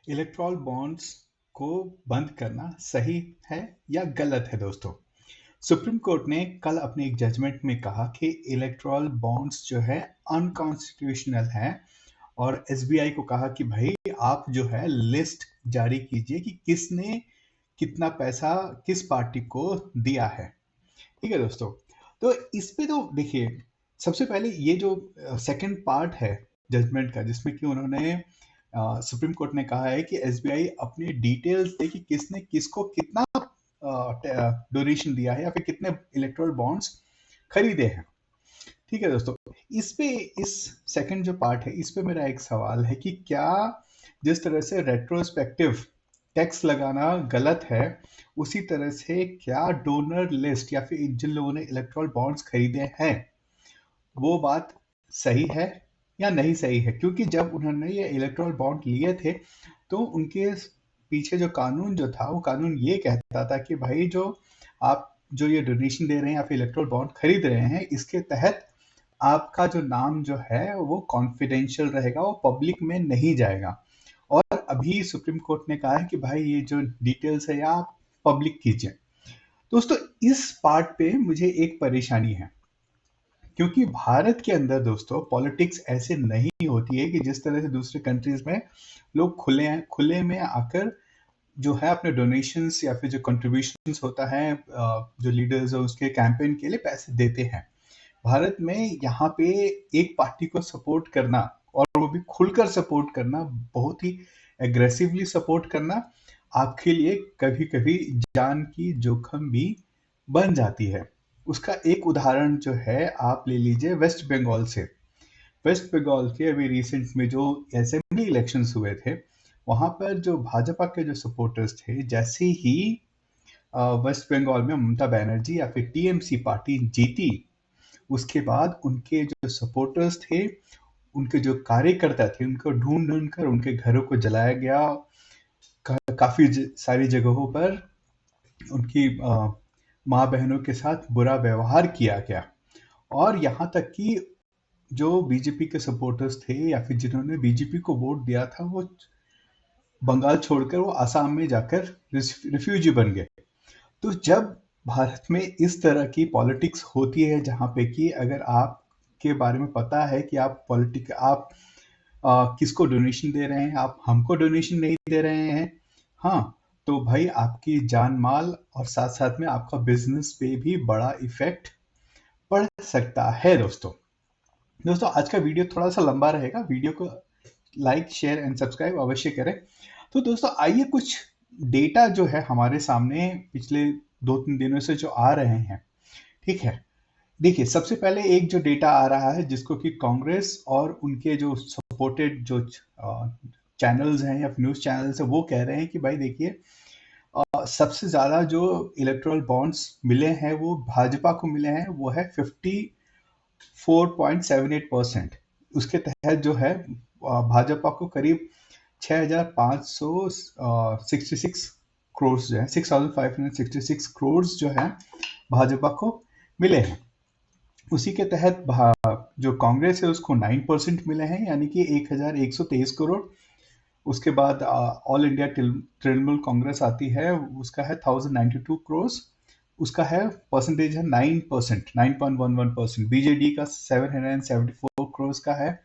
Electral bonds को बंद करना सही है या गलत है दोस्तों। सुप्रीम कोर्ट ने कल अपने एक जजमेंट में कहा कि इलेक्ट्रॉल बॉन्ड्स जो है अनकॉन्स्टिट्यूशनल है और एसबीआई को कहा कि भाई आप जो है लिस्ट जारी कीजिए कि किसने कितना पैसा किस पार्टी को दिया है। ठीक है दोस्तों। तो इस पे तो देखिए, सबसे पहले ये जो सेकंड पार्ट है जजमेंट का, जिसमें कि उन्होंने सुप्रीम कोर्ट ने कहा है कि एसबीआई अपने डिटेल्स दे कि किसने किसको कितना डोनेशन दिया है या फिर कितने इलेक्ट्रॉल बॉन्ड्स खरीदे हैं। ठीक है दोस्तों। इस पे इस सेकंड जो पार्ट है इस पे मेरा एक सवाल है कि क्या जिस तरह से रेट्रोस्पेक्टिव टैक्स लगाना गलत है, उसी तरह से क्या डोनर लिस्ट या फिर जिन लोगों ने इलेक्ट्रॉल बॉन्ड्स खरीदे हैं वो बात सही है या नहीं सही है। क्योंकि जब उन्होंने ये इलेक्ट्रॉल बॉन्ड लिए थे तो उनके पीछे जो कानून जो था वो कानून ये कहता था कि भाई जो आप जो ये डोनेशन दे रहे हैं या फिर इलेक्ट्रॉल बॉन्ड खरीद रहे हैं, इसके तहत आपका जो नाम जो है वो कॉन्फिडेंशियल रहेगा, वो पब्लिक में नहीं जाएगा। और अभी सुप्रीम कोर्ट ने कहा है कि भाई ये जो डिटेल्स है या आप पब्लिक कीजिए। दोस्तों, इस पार्ट पे मुझे एक परेशानी है, क्योंकि भारत के अंदर दोस्तों पॉलिटिक्स ऐसे नहीं होती है कि जिस तरह से दूसरे कंट्रीज में लोग खुले में आकर जो है अपने डोनेशंस या फिर जो कंट्रीब्यूशंस होता है जो लीडर्स है उसके कैंपेन के लिए पैसे देते हैं। भारत में यहाँ पे एक पार्टी को सपोर्ट करना, और वो भी खुलकर सपोर्ट करना, बहुत ही एग्रेसिवली सपोर्ट करना, आपके लिए कभी कभी जान की जोखिम भी बन जाती है। उसका एक उदाहरण जो है आप ले लीजिए वेस्ट बंगाल से। वेस्ट बंगाल के अभी रिसेंट में जो असेंबली इलेक्शंस हुए थे, वहां पर जो भाजपा के जो सपोर्टर्स थे, जैसे ही वेस्ट बंगाल में ममता बनर्जी या फिर टीएमसी पार्टी जीती, उसके बाद उनके जो सपोर्टर्स थे, उनके जो कार्यकर्ता थे, उनको ढूंढ ढूंढ कर उनके घरों को जलाया गया। काफी सारी जगहों पर उनकी माँ बहनों के साथ बुरा व्यवहार किया गया। और यहाँ तक कि जो बीजेपी के सपोर्टर्स थे या फिर जिन्होंने बीजेपी को वोट दिया था, वो बंगाल छोड़कर वो आसाम में जाकर रिफ्यूजी बन गए। तो जब भारत में इस तरह की पॉलिटिक्स होती है, जहाँ पे कि अगर आप के बारे में पता है कि आप किसको डोनेशन दे रहे हैं, आप हमको डोनेशन नहीं दे रहे हैं, हाँ, तो भाई आपकी जान माल और साथ साथ में आपका बिजनेस पे भी बड़ा इफेक्ट पड़ सकता है। दोस्तों आज का वीडियो थोड़ा सा लंबा रहेगा, वीडियो को लाइक शेयर एंड सब्सक्राइब अवश्य करें। तो दोस्तों आइए कुछ डेटा जो है हमारे सामने पिछले 2-3 दिनों से जो आ रहे हैं, ठीक है। देखिए, सबसे पहले एक जो डेटा आ रहा है जिसको कि कांग्रेस और उनके जो सपोर्टेड जो चैनल्स हैं या न्यूज चैनल्स हैं वो कह रहे हैं कि भाई देखिए, सबसे ज्यादा जो इलेक्ट्रल बॉन्ड्स मिले हैं वो भाजपा को मिले हैं, वो है 54.78%। उसके तहत जो है भाजपा को करीब 6,566 करोड़ जो है 6,566 करोड़ जो है भाजपा को मिले हैं। उसी के तहत जो कांग्रेस है उसको 9% मिले हैं, यानी कि 1,123 करोड़। उसके बाद ऑल इंडिया तृणमूल कांग्रेस आती है, उसका है 1,092 करोड़, उसका है परसेंटेज है 9%, 9.11%। बीजेडी का 774 करोड़ का है।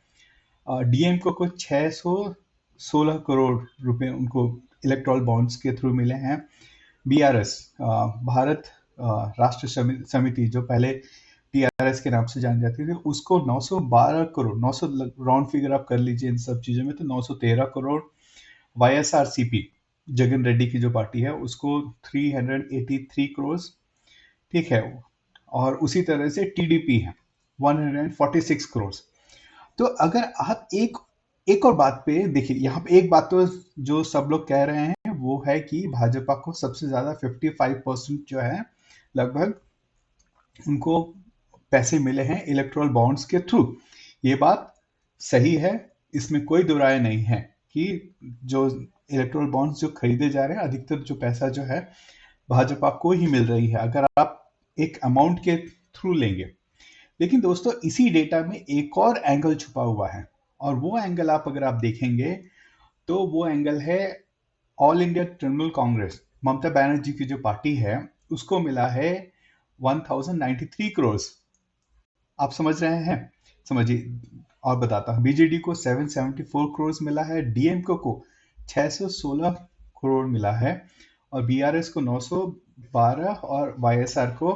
डीएमको को 616 करोड़ रुपए उनको इलेक्ट्रॉल बॉन्ड्स के थ्रू मिले हैं। बीआरएस भारत राष्ट्र समिति जो पहले टीआरएस के नाम से जानी जाती थी, उसको 912 करोड़, 900 राउंड फिगर आप कर लीजिए इन सब चीजों में, तो 913 करोड़। वाईएसआरसीपी जगन रेड्डी की जो पार्टी है उसको 383 करोड़, ठीक है। और उसी तरह से टीडीपी है 146 करोड़। तो अगर आप एक और बात पे देखिए, यहाँ पे एक बात तो जो सब लोग कह रहे हैं वो है कि भाजपा को सबसे ज्यादा 55% जो है लगभग उनको पैसे मिले हैं इलेक्ट्रल बॉन्ड्स के थ्रू। ये बात सही है, इसमें कोई दो राय नहीं है कि जो इलेक्ट्रल बॉन्ड्स जो खरीदे जा रहे हैं, अधिकतर जो पैसा जो है भाजपा को ही मिल रही है अगर आप एक अमाउंट के थ्रू लेंगे। लेकिन दोस्तों इसी डेटा में एक और एंगल छुपा हुआ है, और वो एंगल आप अगर आप देखेंगे तो वो एंगल है ऑल इंडिया तृणमूल कांग्रेस, ममता बनर्जी की जो पार्टी है, उसको मिला है 1093 करोड़। आप समझ रहे हैं? समझिए और बताता हूँ। बीजेडी को 774 करोड़ मिला है, डीएमके को 616 करोड़ मिला है, और बीआरएस को 912 और वाईएसआर को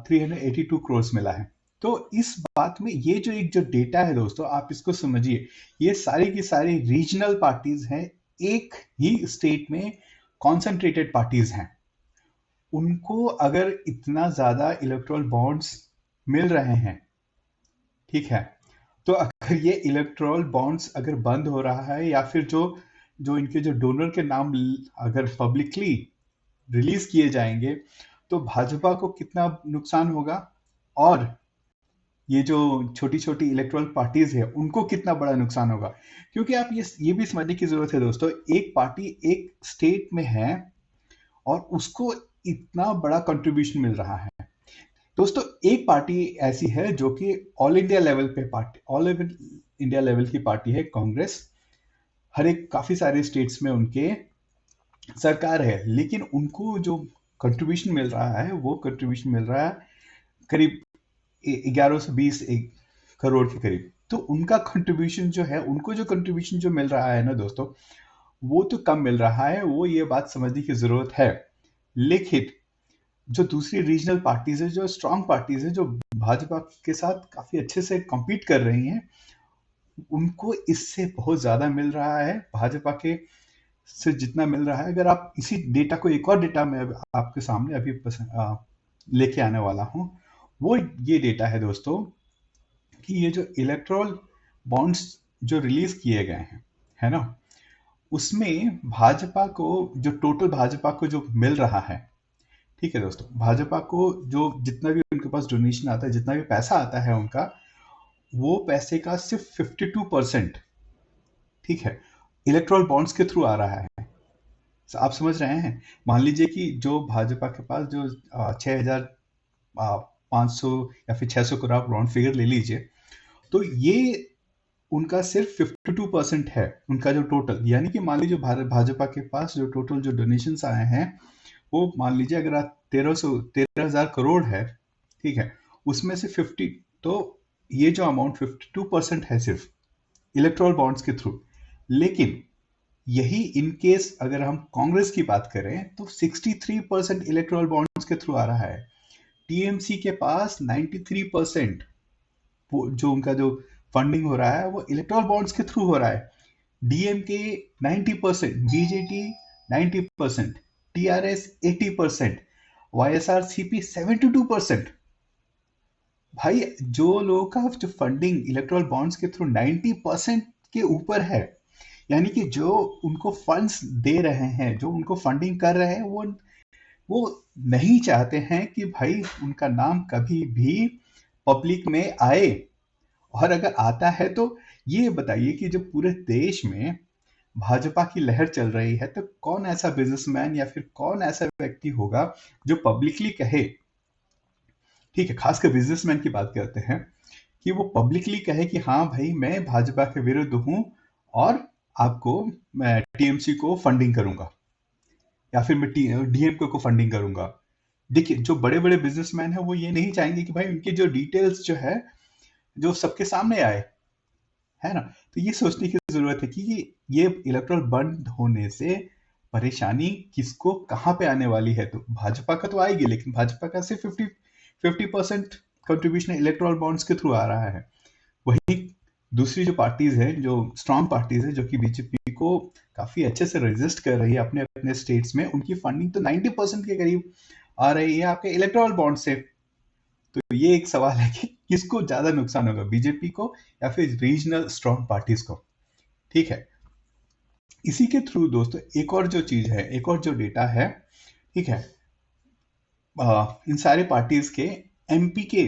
382 करोड़ मिला है। तो इस बात में ये जो डेटा है दोस्तों, आप इसको समझिए, ये सारी की सारी रीजनल पार्टीज हैं, एक ही स्टेट में कॉन्सेंट्रेटेड पार्टीज हैं। उनको अगर इतना ज्यादा इलेक्टोरल बॉन्ड्स मिल रहे हैं, ठीक है, तो अगर ये इलेक्टोरल बॉन्ड्स अगर बंद हो रहा है, या फिर जो जो इनके जो डोनर के नाम अगर पब्लिकली रिलीज किए जाएंगे, तो भाजपा को कितना नुकसान होगा, और ये जो छोटी छोटी इलेक्टोरल पार्टीज है उनको कितना बड़ा नुकसान होगा। क्योंकि आप ये भी समझने की जरूरत है दोस्तों, एक पार्टी एक स्टेट में है और उसको इतना बड़ा कंट्रीब्यूशन मिल रहा है। दोस्तों, एक पार्टी ऐसी है जो कि ऑल इंडिया लेवल पे पार्टी, ऑल इंडिया लेवल की पार्टी है कांग्रेस। हर एक काफी सारे स्टेट्स में उनके सरकार है, लेकिन उनको जो कंट्रीब्यूशन मिल रहा है, वो कंट्रीब्यूशन मिल रहा है करीब 1120 करोड़ के करीब। तो उनका कंट्रीब्यूशन जो है, उनको जो कंट्रीब्यूशन जो मिल रहा है ना दोस्तों, वो तो कम मिल रहा है, वो ये बात समझने की जरूरत है। लेकिन जो दूसरी रीजनल पार्टीज है, जो स्ट्रांग पार्टीज है, जो भाजपा के साथ काफी अच्छे से कम्पीट कर रही हैं, उनको इससे बहुत ज्यादा मिल रहा है भाजपा के से जितना मिल रहा है। अगर आप इसी डेटा को, एक और डेटा मैं आपके सामने अभी लेके आने वाला हूं, वो ये डेटा है दोस्तों कि ये जो इलेक्ट्रोल बॉन्ड्स जो रिलीज किए गए हैं, है ना, उसमें भाजपा को जो टोटल भाजपा को जो मिल रहा है, ठीक है दोस्तों, भाजपा को जो जितना भी उनके पास डोनेशन आता है, जितना भी पैसा आता है उनका, वो पैसे का सिर्फ 52%, ठीक है, इलेक्ट्रोल बॉन्ड्स के थ्रू आ रहा है। आप समझ रहे हैं? मान लीजिए कि जो भाजपा के पास जो 6,500 या फिर 600 करोड़, आप राउंड फिगर ले लीजिए, तो ये उनका सिर्फ 52% है उनका जो टोटल, यानी कि मान लीजिए भाजपा के पास जो टोटल जो डोनेशन आए हैं, वो मान लीजिए अगर आप 13,000 करोड़ है, ठीक है, उसमें से 50, तो ये जो अमाउंट 52% है सिर्फ इलेक्ट्रोल बॉन्ड्स के थ्रू। लेकिन यही इन केस अगर हम कांग्रेस की बात करें, तो 63% इलेक्ट्रोल बॉन्ड्स के थ्रू आ रहा है। टीएमसी के पास 93%, जो उनका जो फंडिंग हो रहा है, वो इलेक्ट्रोल बॉन्ड्स के थ्रू हो रहा है। DMK 90%, BJT 90%, TRS 80%, YSRCP 72%। भाई, जो लोगों का जो फंडिंग इलेक्ट्रोल बॉन्ड्स के थ्रू 90% के ऊपर है, यानी कि जो उनको फंड्स दे रहे हैं, जो उनको फंडिंग कर रहे हैं, वो नहीं चाहते हैं कि भाई उनका नाम कभी भी पब्लिक में आए। और अगर आता है तो ये बताइए कि जब पूरे देश में भाजपा की लहर चल रही है, तो कौन ऐसा बिजनेसमैन या फिर कौन ऐसा व्यक्ति होगा जो पब्लिकली कहे, ठीक है, खासकर बिजनेसमैन की बात करते हैं, कि वो पब्लिकली कहे कि हाँ भाई, मैं भाजपा के विरुद्ध हूं और आपको, मैं टीएमसी को फंडिंग करूंगा, या फिर मैं डीएमके को फंडिंग करूंगा। देखिए, जो बड़े बड़े बिजनेसमैन है, वो ये नहीं चाहेंगे कि भाई उनकी जो डिटेल्स जो है, जो सबके सामने आए, है ना। तो ये सोचने की जरूरत है कि ये इलेक्ट्रल बंद होने से परेशानी किसको कहाँ पे आने वाली है। तो भाजपा का तो आएगी, लेकिन भाजपा का सिर्फ 50% कंट्रीब्यूशन इलेक्ट्रल बॉन्ड्स के थ्रू आ रहा है। वही दूसरी जो पार्टीज है, जो स्ट्रांग पार्टीज है, जो कि बीजेपी को काफी अच्छे से रेजिस्ट कर रही है अपने अपने स्टेट्स में, उनकी फंडिंग तो 90% के करीब आ रही है आपके इलेक्ट्रल बॉन्ड से। तो ये एक सवाल है कि किसको ज्यादा नुकसान होगा, बीजेपी को या फिर रीजनल स्ट्रांग पार्टीज को, ठीक है। इसी के थ्रू दोस्तों एक और जो चीज है, एक और जो डेटा है, ठीक है, इन सारे पार्टीज के एमपी के,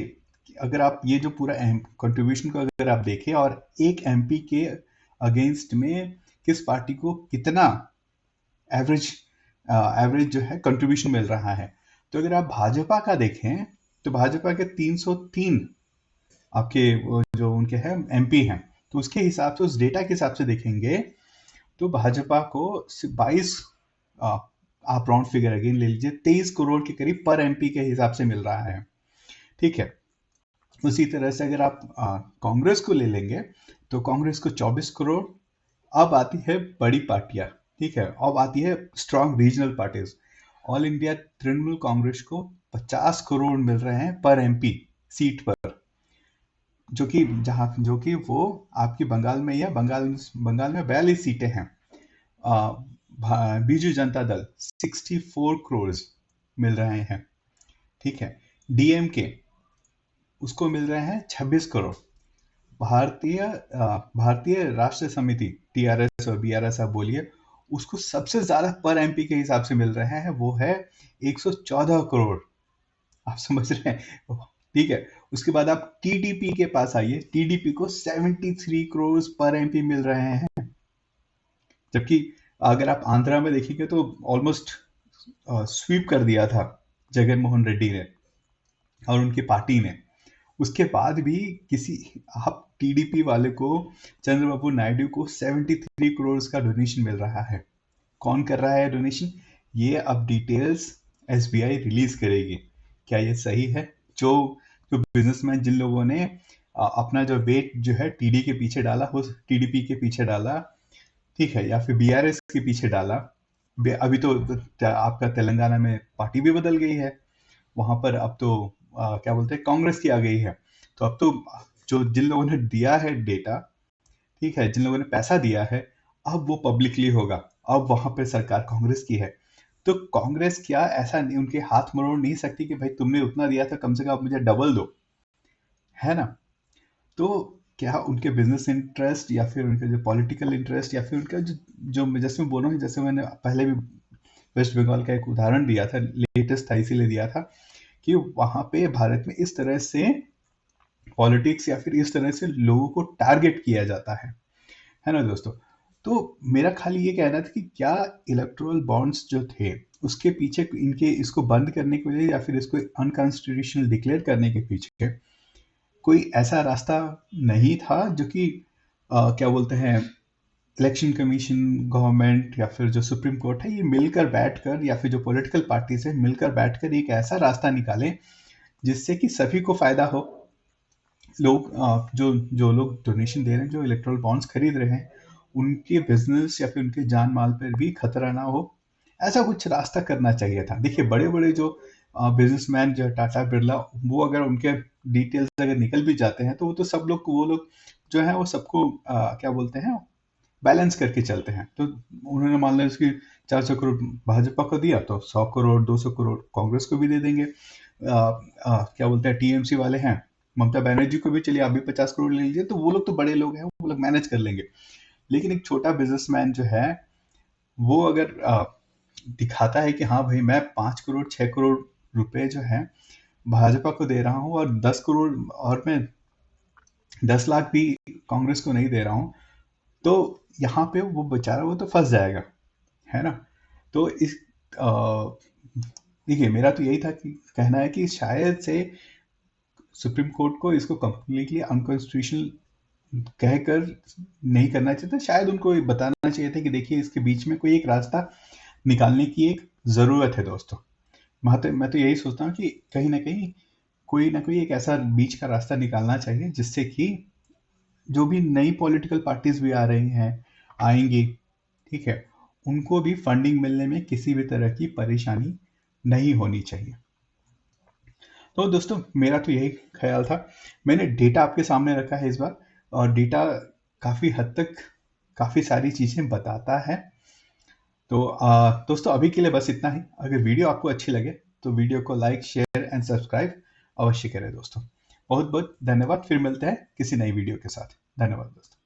अगर आप ये जो पूरा कंट्रीब्यूशन को अगर आप देखें, और एक एमपी के अगेंस्ट में किस पार्टी को कितना एवरेज एवरेज जो है कंट्रीब्यूशन मिल रहा है, तो अगर आप भाजपा का देखें, तो भाजपा के 303 आपके जो उनके हैं एमपी हैं, तो उसके हिसाब से, उस डेटा के हिसाब से देखेंगे, तो भाजपा को 22, आप राउंड फिगर अगेन ले लीजिए, 23 करोड़ के करीब पर एमपी के हिसाब से मिल रहा है। ठीक है। उसी तरह से अगर आप कांग्रेस को ले लेंगे तो कांग्रेस को 24 करोड़। अब आती है बड़ी पार्टियां, ठीक है, अब आती है strong regional parties. All India Trinamool Congress को 50 करोड़ मिल रहे हैं पर एमपी सीट पर, जो कि वो आपकी बंगाल में, या बंगाल में 42 सीटें हैं। बीजू जनता दल 64 करोड़ मिल रहे हैं। ठीक है। डीएमके उसको मिल रहे हैं 26 करोड़। भारतीय राष्ट्र समिति, टीआरएस और बीआरएस आप बोलिए, उसको सबसे ज्यादा पर एमपी के हिसाब से मिल रहे हैं, वो है 114 करोड़। आप समझ रहे हैं? ठीक है। उसके बाद आप टीडीपी के पास आइए, टीडीपी को 73 करोड़ पर एमपी मिल रहे हैं। जबकि अगर आप आंध्रा में देखेंगे तो ऑलमोस्ट स्वीप कर दिया था जगन मोहन रेड्डी ने और उनकी पार्टी ने। उसके बाद भी आप टीडीपी वाले को, चंद्रबाबू नायडू को 73 करोड़ का डोनेशन मिल रहा है। कौन कर रहा है डोनेशन? ये अब डिटेल्स एसबीआई रिलीज करेगी। क्या ये सही है? जो बिजनेसमैन, जिन लोगों ने अपना जो वेट जो है टीडी के पीछे डाला, हो टीडीपी के पीछे डाला, ठीक है, या फिर बीआरएस के पीछे डाला। अभी तो आपका तेलंगाना में पार्टी भी बदल गई है, वहां पर अब तो क्या बोलते हैं, कांग्रेस की आ गई है। तो अब तो जिन लोगों ने दिया है डेटा, ठीक है, जिन लोगों ने पैसा दिया है, अब वो पब्लिकली होगा। अब वहां पर सरकार कांग्रेस की है, तो कांग्रेस क्या ऐसा नहीं, उनके हाथ मरोड़ नहीं सकती कि भाई तुमने उतना दिया था, कम से कम मुझे डबल दो, है ना? तो क्या उनके बिजनेस इंटरेस्ट या फिर उनके जो पॉलिटिकल इंटरेस्ट या फिर उनका जो जैसे मैं बोल रहा हूँ, जैसे मैंने पहले भी वेस्ट बंगाल का एक उदाहरण दिया था, लेटेस्ट था इसीलिए दिया था, कि वहां पे भारत में इस तरह से पॉलिटिक्स या फिर इस तरह से लोगों को टारगेट किया जाता है ना दोस्तों? तो मेरा खाली ये कहना था कि क्या इलेक्टोरल बॉन्ड्स जो थे उसके पीछे इनके इसको बंद करने के लिए या फिर इसको अनकॉन्स्टिट्यूशनल डिक्लेयर करने के पीछे कोई ऐसा रास्ता नहीं था जो कि क्या बोलते हैं, इलेक्शन कमीशन, गवर्नमेंट या फिर जो सुप्रीम कोर्ट है, ये मिलकर बैठकर या फिर जो पॉलिटिकल पार्टी से मिलकर बैठकर एक ऐसा रास्ता निकालें जिससे कि सभी को फायदा हो। लोग जो लोग डोनेशन दे रहे हैं, जो इलेक्ट्रल बॉन्ड्स खरीद रहे हैं, उनके बिजनेस या फिर उनके जान माल पर भी खतरा ना हो, ऐसा कुछ रास्ता करना चाहिए था। देखिए बड़े बड़े जो बिजनेसमैन जो टाटा बिरला, वो अगर उनके डिटेल्स अगर निकल भी जाते हैं तो वो तो वो लोग जो है वो सबको क्या बोलते हैं, बैलेंस करके चलते हैं। तो उन्होंने मान लिया उसकी 400 करोड़ भाजपा को दिया तो 100 करोड़ 200 करोड़ कांग्रेस को भी दे देंगे। क्या बोलते हैं, टीएमसी वाले हैं, ममता बनर्जी को भी चलिए आप भी 50 करोड़ ले लीजिए, तो वो लोग तो बड़े लोग हैं, वो लोग मैनेज कर लेंगे। लेकिन एक छोटा बिजनेसमैन जो है वो अगर दिखाता है कि हाँ भाई मैं 5 करोड़ 6 करोड़ रुपए जो है भाजपा को दे रहा हूँ और 10 करोड़ और मैं 10 लाख भी कांग्रेस को नहीं दे रहा हूँ, तो यहाँ पे वो बेचारा वो तो फंस जाएगा, है ना? तो इस देखिए मेरा तो यही था कि कहना है कि शायद से सुप्रीम कोर्ट को इसको कंप्लीटली अनकॉन्स्टिट्यूशनल कहकर नहीं करना चाहिए था। शायद उनको बताना चाहिए था कि देखिए इसके बीच में कोई एक रास्ता निकालने की एक ज़रूरत है दोस्तों। मैं तो यही सोचता हूँ कि कहीं ना कोई एक ऐसा बीच का रास्ता निकालना चाहिए जिससे कि जो भी नई पॉलिटिकल पार्टीज भी आ रही हैं, आएंगी, ठीक है, उनको भी फंडिंग मिलने में किसी भी तरह की परेशानी नहीं होनी चाहिए। तो दोस्तों मेरा तो यही ख्याल था। मैंने डेटा आपके सामने रखा है इस बार, और डेटा काफ़ी हद तक काफ़ी सारी चीज़ें बताता है। तो दोस्तों अभी के लिए बस इतना ही। अगर वीडियो आपको अच्छी लगे तो वीडियो को लाइक, शेयर एंड सब्सक्राइब अवश्य करें दोस्तों। बहुत बहुत धन्यवाद। फिर मिलते हैं किसी नई वीडियो के साथ। धन्यवाद दोस्तों।